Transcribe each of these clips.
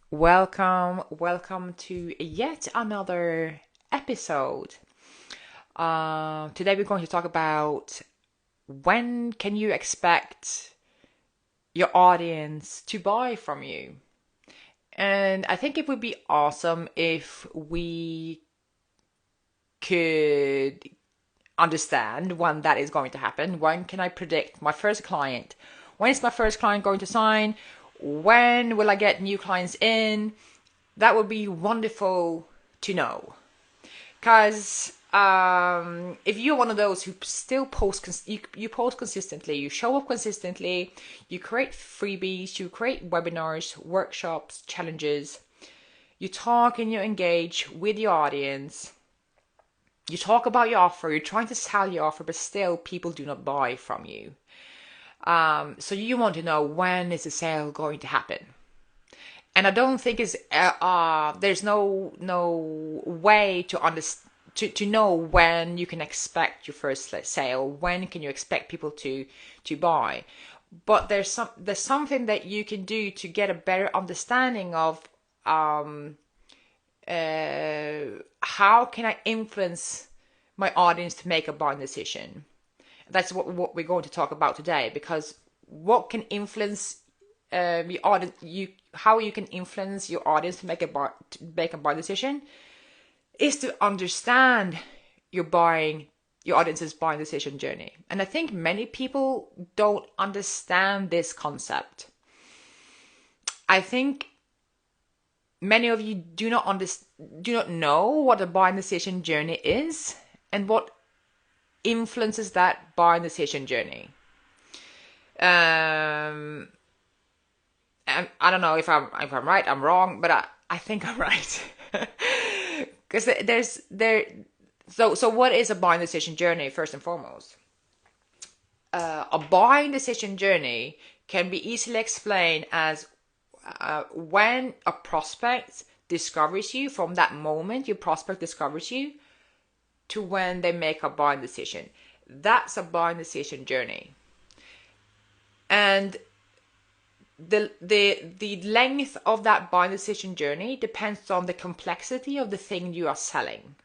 Welcome to yet another episode. Today we're going to talk about when can you expect your audience to buy from you. And I think it would be awesome if we could understand when that is going to happen. When can I predict my first client? When is my first client going to sign? When will I get new clients in? That would be wonderful to know. Because if you're one of those who still you post consistently, you show up consistently, you create freebies, you create webinars, workshops, challenges, you talk and you engage with your audience, you talk about your offer, you're trying to sell your offer, but still people do not buy from you. So you want to know, when is the sale going to happen? And I don't think there's no way to understand to know when you can expect your first sale. When can you expect people to buy? But there's something that you can do to get a better understanding of how can I influence my audience to make a buying decision. That's what we're going to talk about today, because what can influence your audience, how you can influence your audience to make a buy decision is to understand your audience's buying decision journey. And I think many people don't understand this concept. I think many of you do not know what a buying decision journey is and what influences that buying decision journey. And I don't know if I'm right, I'm wrong, but I think I'm right. Because so what is a buying decision journey, first and foremost? A buying decision journey can be easily explained as when a prospect discovers you, from that moment your prospect discovers you to when they make a buying decision. That's a buying decision journey. And the length of that buying decision journey depends on the complexity of the thing you are selling.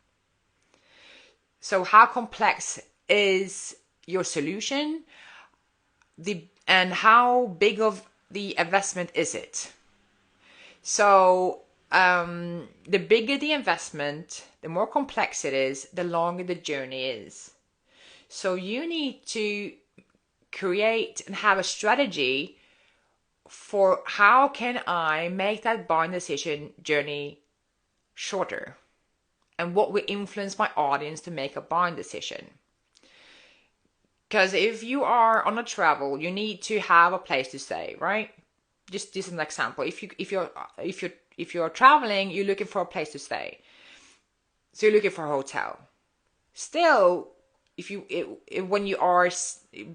So how complex is your solution? And how big of the investment is it? So the bigger the investment, the more complex it is, the longer the journey is. So you need to create and have a strategy for how can I make that buying decision journey shorter, and what will influence my audience to make a buying decision. Because if you are on a travel, you need to have a place to stay, right? Just an example. If you're traveling, you're looking for a place to stay. So you're looking for a hotel. Still, when you are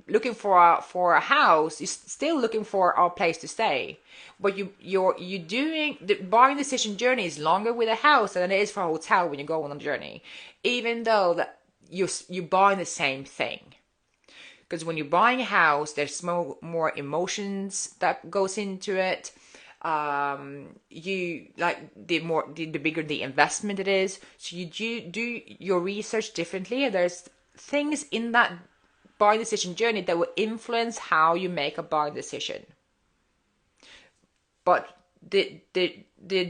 looking for a house, you're still looking for a place to stay. But you're doing the buying decision journey is longer with a house than it is for a hotel when you go on a journey, even though that you're buying the same thing. Because when you're buying a house, there's more emotions that goes into it. You like the bigger the investment it is, so you do your research differently. There's things in that buying decision journey that will influence how you make a buying decision. But the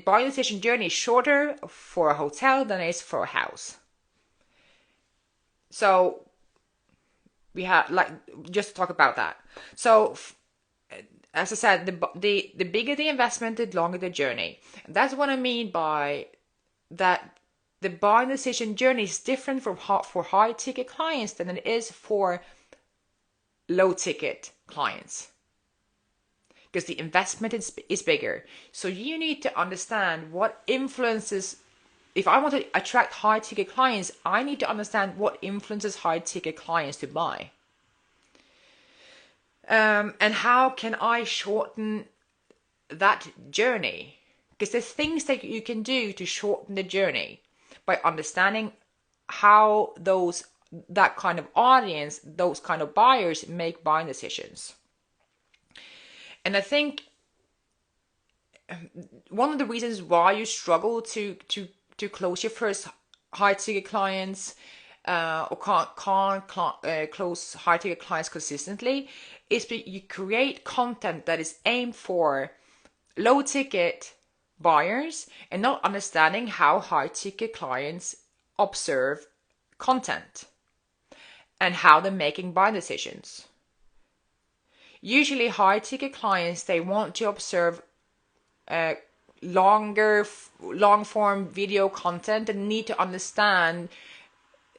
buying decision journey is shorter for a hotel than it is for a house. So we have, like, just to talk about that. So as I said, the bigger the investment, the longer the journey. And that's what I mean by that. The buying decision journey is different for high ticket clients than it is for low ticket clients, because the investment is bigger. So you need to understand what influences. If I want to attract high ticket clients, I need to understand what influences high ticket clients to buy. And how can I shorten that journey? Because there's things that you can do to shorten the journey by understanding how that kind of audience, those kind of buyers make buying decisions. And I think one of the reasons why you struggle to close your first high ticket clients, or can't close high ticket clients consistently, is that you create content that is aimed for low ticket buyers and not understanding how high ticket clients observe content and how they're making buying decisions. Usually high ticket clients, they want to observe long form video content and need to understand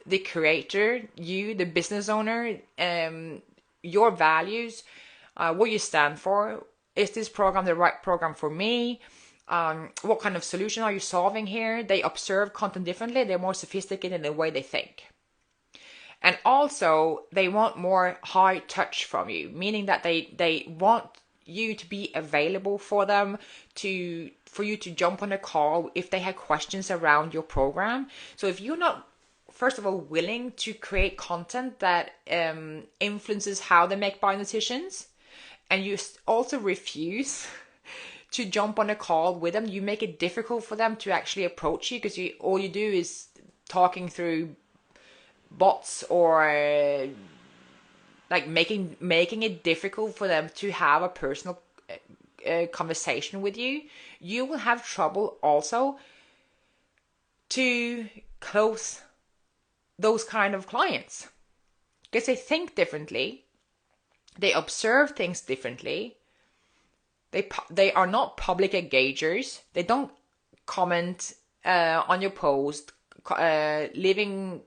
the creator, you, the business owner, your values, what you stand for. Is this program the right program for me? What kind of solution are you solving here? They observe content differently. They're more sophisticated in the way they think. And also, they want more high touch from you, meaning that they want you to be available for them, for you to jump on a call if they have questions around your program. So if you're not, first of all, willing to create content that influences how they make buying decisions, and you also refuse to jump on a call with them, you make it difficult for them to actually approach you, because all you do is talking through bots, or like making it difficult for them to have a personal conversation with you. You will have trouble also to close those kind of clients, because they think differently, they observe things differently, they are not public engagers, they don't comment on your post, leaving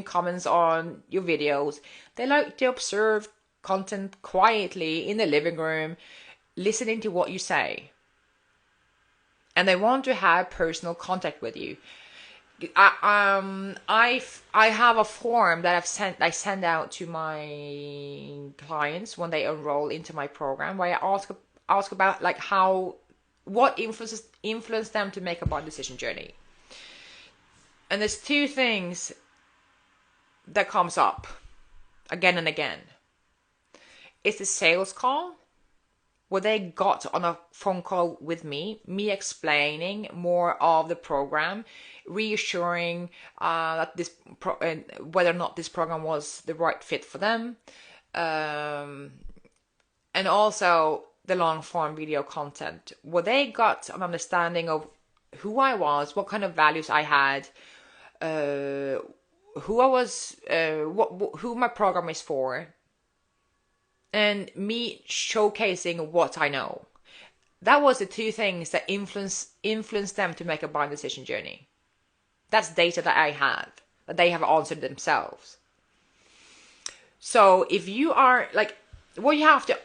comments on your videos. They like to observe content quietly in the living room, listening to what you say. And they want to have personal contact with you. I have a form that I send out to my clients when they enroll into my program, where I ask about like what influenced them to make a buying decision journey. And there's two things that comes up again and again. It's the sales call, where they got on a phone call with me explaining more of the program, reassuring that whether or not this program was the right fit for them, and also the long form video content, where they got an understanding of who I was, what kind of values I had, who I was, who my program is for, and me showcasing what I know. That was the two things that influenced them to make a buying decision journey. That's data that I have, that they have answered themselves. So if you are like, what you have to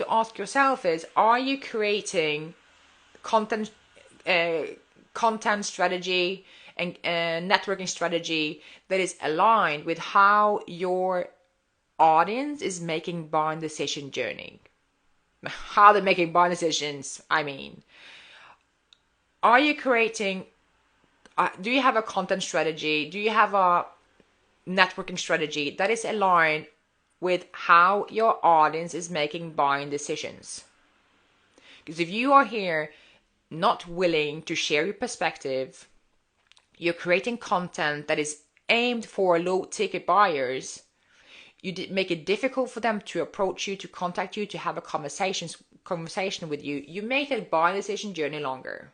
ask yourself is, are you creating content strategy and networking strategy that is aligned with how your audience is making buying decision journey? How they're making buying decisions, I mean. Are you creating, do you have a content strategy? Do you have a networking strategy that is aligned with how your audience is making buying decisions? Because if you are here not willing to share your perspective, you're creating content that is aimed for low ticket buyers, you make it difficult for them to approach you, to contact you, to have a conversation with you. You make that buying decision journey longer.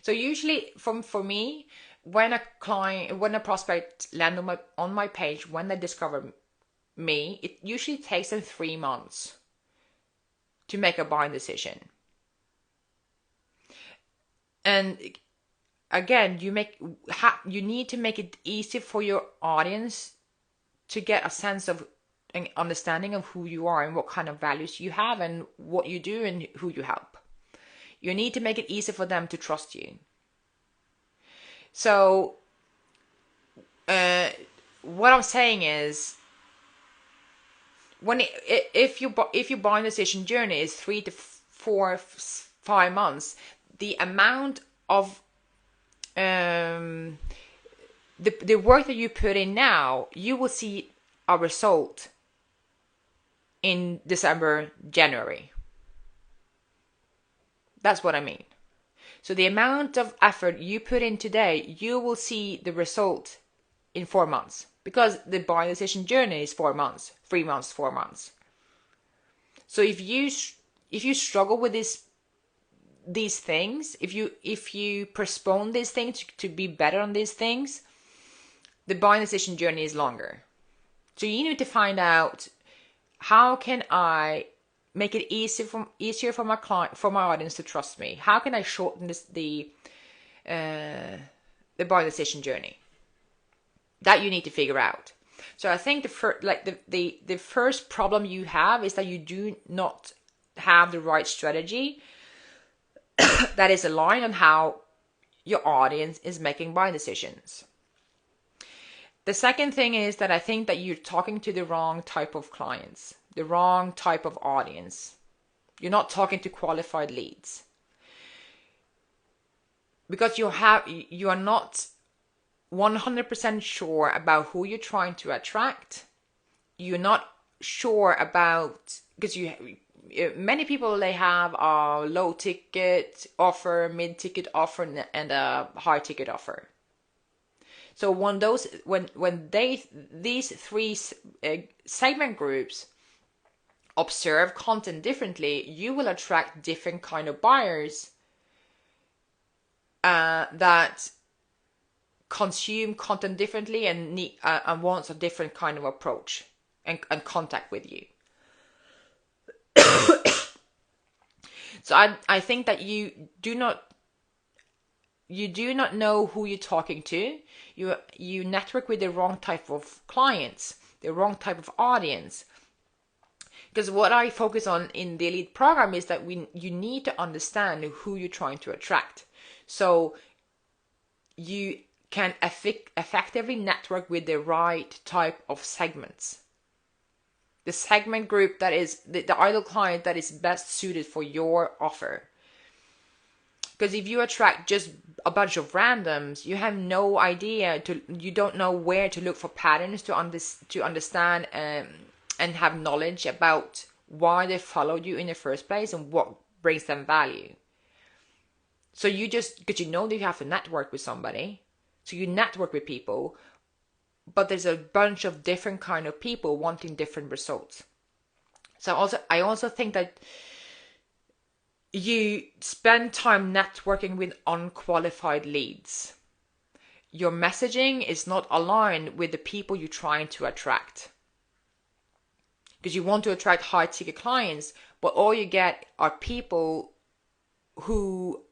So usually, for me, when a prospect lands on my page, when they discover me, it usually takes them 3 months to make a buying decision. And again, you need to make it easy for your audience to get a sense of an understanding of who you are and what kind of values you have and what you do and who you help. You need to make it easy for them to trust you. So what I'm saying is, if your buying decision journey is 3 to 4, 5 months, the amount of the work that you put in now, you will see a result in December, January. That's what I mean. So the amount of effort you put in today, you will see the result in 4 months, because the buying decision journey is 4 months, 3 months, 4 months. So if you struggle with these things, if you postpone these things to be better on these things, the buying decision journey is longer. So you need to find out, how can I make it easier for my client, for my audience to trust me? How can I shorten the buying decision journey? That you need to figure out. So I think the first problem you have is that you do not have the right strategy that is aligned on how your audience is making buying decisions. The second thing is that I think that you're talking to the wrong type of clients, the wrong type of audience. You're not talking to qualified leads, because you are not 100% sure about who you're trying to attract. You're not sure about, because many people, they have a low ticket offer, mid ticket offer, and a high ticket offer. So when these three segment groups observe content differently, you will attract different kind of buyers that consume content differently and wants a different kind of approach and contact with you. So I think that you do not know who you're talking to. You network with the wrong type of clients, the wrong type of audience. Because what I focus on in the Elite program is that you need to understand who you're trying to attract, so you can effectively network with the right type of segments. The segment group that is the ideal client that is best suited for your offer. Because if you attract just a bunch of randoms, you have no idea, you don't know where to look for patterns to understand and have knowledge about why they followed you in the first place and what brings them value. So because you know that you have to network with somebody, so you network with people, but there's a bunch of different kind of people wanting different results. So I also think that you spend time networking with unqualified leads. Your messaging is not aligned with the people you're trying to attract. Because you want to attract high ticket clients, but all you get are people who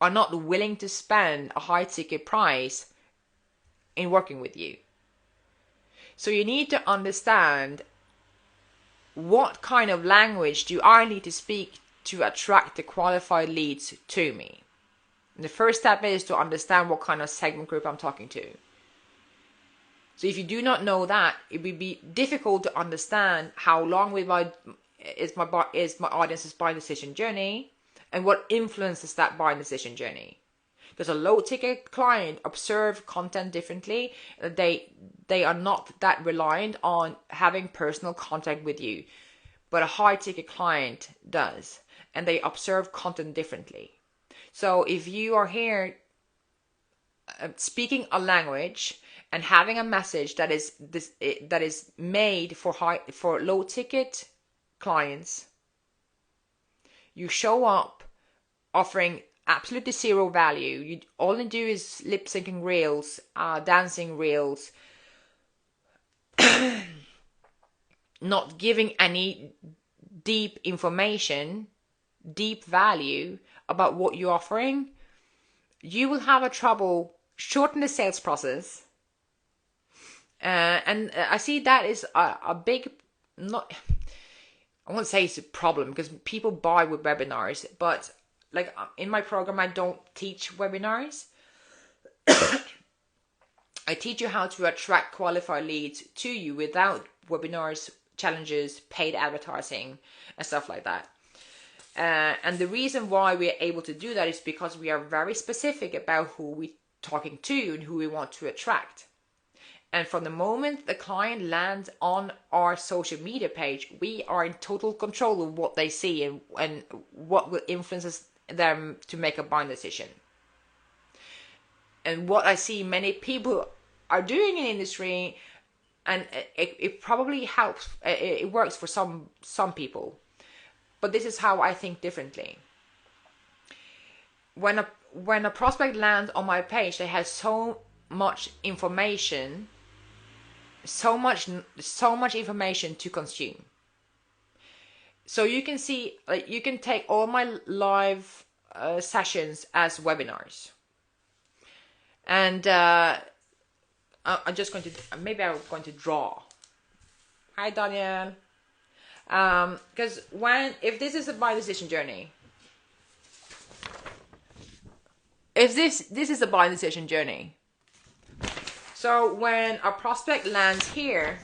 are not willing to spend a high ticket price in working with you. So you need to understand, what kind of language do I need to speak to attract the qualified leads to me? And the first step is to understand what kind of segment group I'm talking to. So if you do not know that, it would be difficult to understand how long is my audience's buying decision journey, and what influences that buying decision journey. Because a low ticket client observe content differently. They are not that reliant on having personal contact with you, but a high ticket client does, and they observe content differently. So if you are here speaking a language and having a message that is made for low ticket clients, you show up offering absolutely zero value. You only do is lip syncing reels, dancing reels, not giving any deep information, deep value about what you're offering. You will have a trouble shorten the sales process. And I see that is a big, not, I won't say it's a problem, because people buy with webinars, but like in my program, I don't teach webinars. I teach you how to attract qualified leads to you without webinars, challenges, paid advertising, and stuff like that. And the reason why we're able to do that is because we are very specific about who we're talking to and who we want to attract. And from the moment the client lands on our social media page, we are in total control of what they see and what will influence them to make a buying decision. And what I see many people are doing in the industry, and it probably helps, it works for some people, but this is how I think differently. When a prospect lands on my page, they have so much information, so much information to consume. So you can see, like, you can take all my live sessions as webinars. And I'm just going to, maybe I'm going to draw. Hi, Daniel. Because if this is a buy decision journey, if this is a buy decision journey, so when a prospect lands here,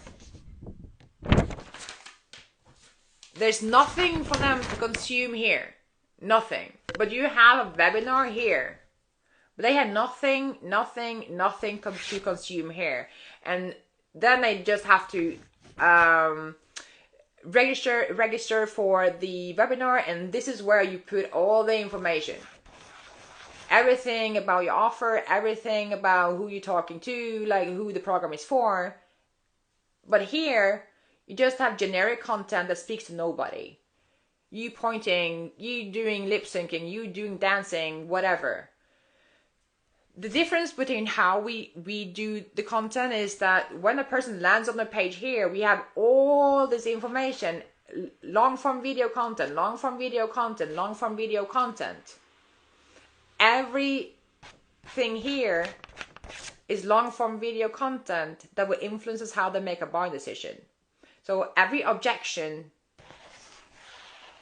there's nothing for them to consume here, nothing. But you have a webinar here. But they have nothing to consume here. And then they just have to register for the webinar, and this is where you put all the information. Everything about your offer, everything about who you're talking to, like who the program is for. But here, you just have generic content that speaks to nobody. You pointing, you doing lip syncing, you doing dancing, whatever. The difference between how we do the content is that when a person lands on the page here, we have all this information, long form video content, long form video content, long form video content. Everything here is long form video content that will influence how they make a buying decision. So every objection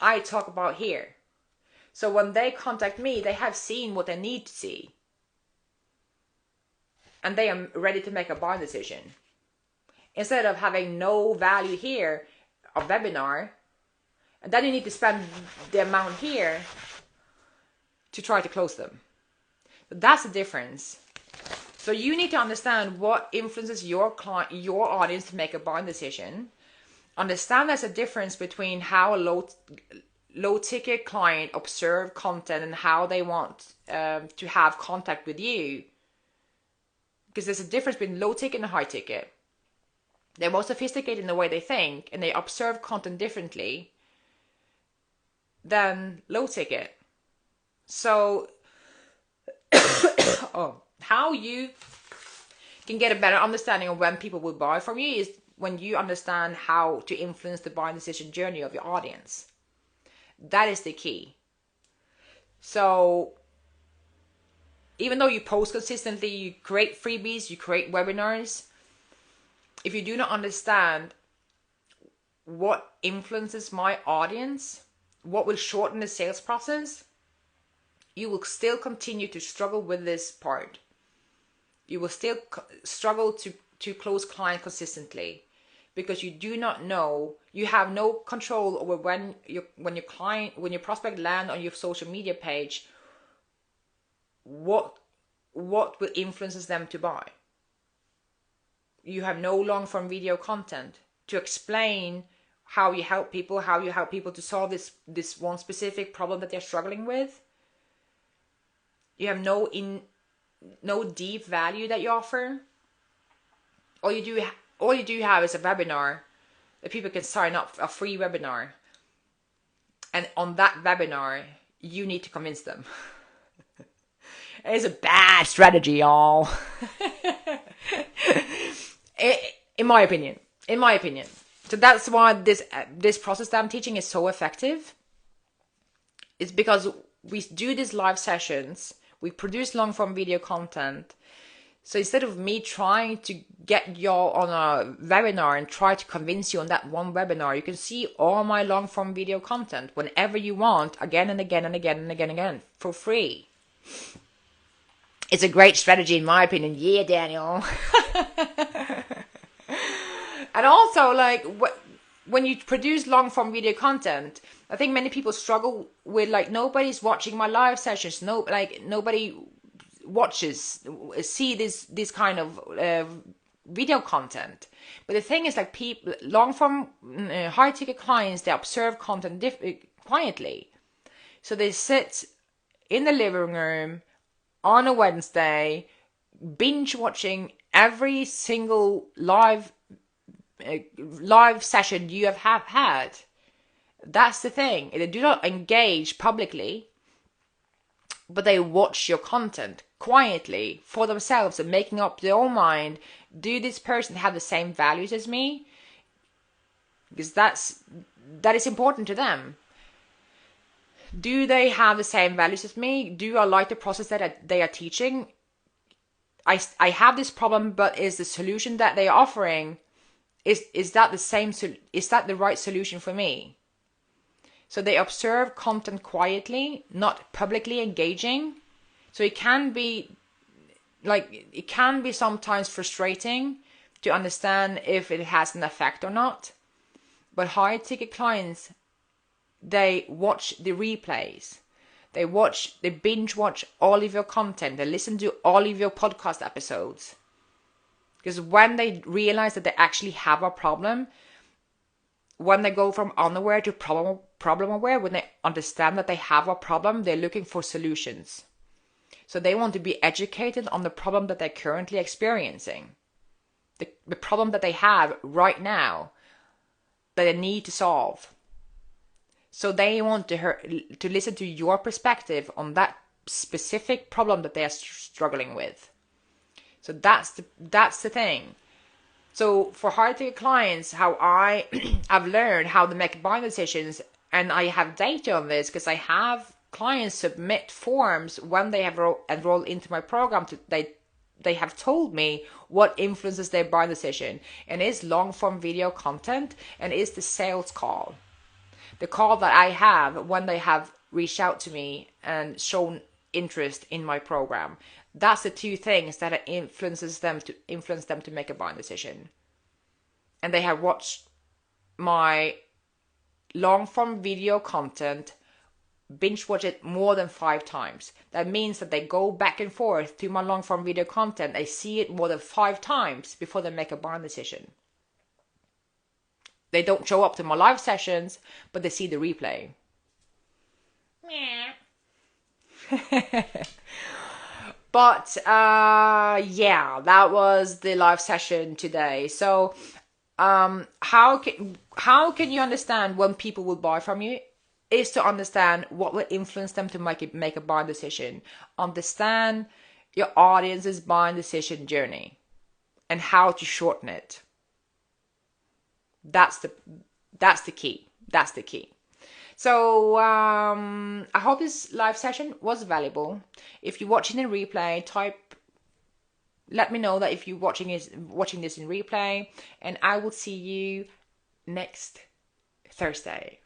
I talk about here. So when they contact me, they have seen what they need to see. And they are ready to make a buying decision. Instead of having no value here, a webinar, and then you need to spend the amount here to try to close them. But that's the difference. So you need to understand what influences your client, your audience to make a buying decision. Understand there's a difference between how a low ticket client observe content and how they want to have contact with you. Because there's a difference between low ticket and high ticket. They're more sophisticated in the way they think, and they observe content differently than low ticket. So, how you can get a better understanding of when people will buy from you is when you understand how to influence the buying decision journey of your audience. That is the key. So, even though you post consistently, you create freebies, you create webinars, if you do not understand what influences my audience, what will shorten the sales process, you will still continue to struggle with this part. You will still struggle to close clients consistently because you do not know, you have no control over when your prospect land on your social media page, what will influences them to buy. You have no long form video content to explain how you help people to solve this one specific problem that they're struggling with. You have no deep value that you offer. All you do have is a webinar that people can sign up for, a free webinar. And on that webinar, you need to convince them. It's a bad strategy, y'all. In my opinion. So that's why this process that I'm teaching is so effective. It's because we do these live sessions, we produce long form video content. So instead of me trying to get y'all on a webinar and try to convince you on that one webinar, you can see all my long form video content whenever you want, again and again and again and again and again, for free. It's a great strategy in my opinion. Yeah, Daniel. And also, like, when you produce long form video content, I think many people struggle with, like, nobody's watching my live sessions. Nobody see this kind of video content. But the thing is, like, people, long form high ticket clients, they observe content quietly. So they sit in the living room on a Wednesday, binge watching every single live session you have had. That's the thing. They do not engage publicly, but they watch your content quietly for themselves and making up their own mind. Do this person have the same values as me? Because that is important to them. Do they have the same values as me? Do I like the process that they are teaching? I have this problem, but is the solution that they are offering, is that the same? Is that the right solution for me? So they observe content quietly, not publicly engaging. So it can be sometimes frustrating to understand if it has an effect or not. But high ticket clients, they watch the replays. They binge watch all of your content. They listen to all of your podcast episodes. Because when they realize that they actually have a problem, when they go from unaware to problem aware, when they understand that they have a problem, they're looking for solutions. So they want to be educated on the problem that they're currently experiencing. The problem that they have right now that they need to solve. So they want to listen to your perspective on that specific problem that they are struggling with. So that's the thing. So for hard ticket clients, how I've learned how to make buying decisions, and I have data on this because I have clients submit forms when they have enrolled into my program. They have told me what influences their buying decision, and it's long form video content, and it's the sales call. The call that I have when they have reached out to me and shown interest in my program. That's the two things that influence them to make a buying decision. And they have watched my long form video content, binge watch it more than 5 times. That means that they go back and forth to my long form video content. They see it more than 5 times before they make a buying decision. They don't show up to my live sessions, but they see the replay. But yeah, that was the live session today. So how can you understand when people will buy from you? Is to understand what will influence them to make a buying decision. Understand your audience's buying decision journey and how to shorten it. That's the key. That's the key. So I hope this live session was valuable. If you're watching in replay, let me know that if you're watching this in replay, and I will see you next Thursday.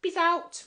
Peace out.